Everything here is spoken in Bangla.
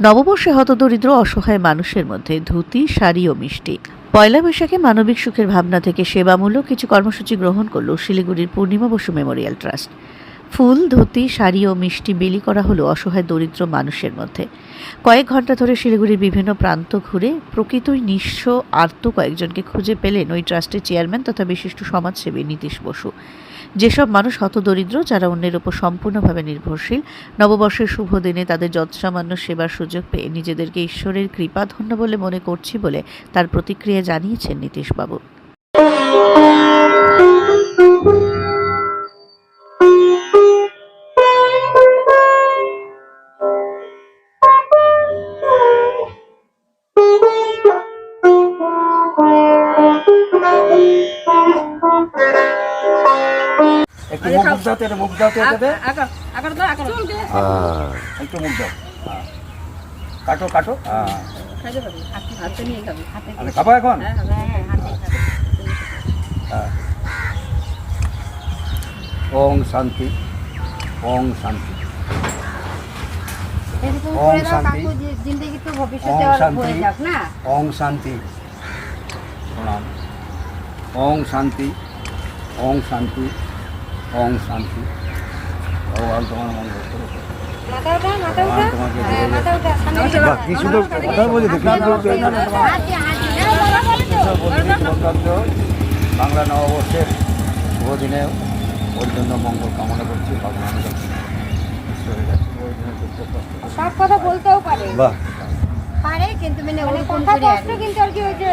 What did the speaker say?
নববর্ষে হতদরিদ্র অসহায় মানুষের মধ্যে ধুতি, শাড়ি ও মিষ্টি। পয়লা বৈশাখে মানবিক সুখের ভাবনা থেকে সেবামূলক কিছু কর্মসূচি গ্রহণ করল শিলিগুড়ির পূর্ণিমা বসু মেমোরিয়াল ট্রাস্ট। ফুল, ধুতি, শাড়ি ও মিষ্টি বিলি করা হলো অসহায় দরিদ্র মানুষের মধ্যে। কয়েক ঘন্টা ধরে শিলিগুড়ির বিভিন্ন প্রান্ত ঘুরে প্রকৃতই নিঃস্ব আর্ত কয়েকজনকে খুঁজে পেলেন ওই ট্রাস্টের চেয়ারম্যান তথা বিশিষ্ট সমাজসেবী নীতিশ বসু। যেসব মানুষ হতদরিদ্র, যারা অন্যের ওপর সম্পূর্ণভাবে নির্ভরশীল, নববর্ষের শুভ দিনে তাদের যৎসামান্য সেবার সুযোগ পেয়ে নিজেদেরকে ঈশ্বরের কৃপাধন্য বলে মনে করছি বলে তার প্রতিক্রিয়া জানিয়েছেন নীতিশবাবু। একটু মুখ দাও, এটা মুখ দাও, এটাতে একটু মুখ দাও, কাটো কাটো, আমি খাবো এখন। ওং শান্তি, ওং শান্তি, ওং শান্তি, ওং শান্তি, ওং শান্তি, প্রণাম। ওং শান্তি, ওং শান্তি, ওং শান্তি। ভগবান তোমার মঙ্গল করুক। কি সুন্দর কথা বলি, বাংলা নববর্ষের শুভ দিনে ওর জন্য মঙ্গল কামনা করছি ভগবানের কাছে, ঈশ্বরের কাছে। ওই দিনে সব কথা বলতেও পারে, বাহ, কিন্তু মানে কথা কষ্ট, কিন্তু আর কি ওই যে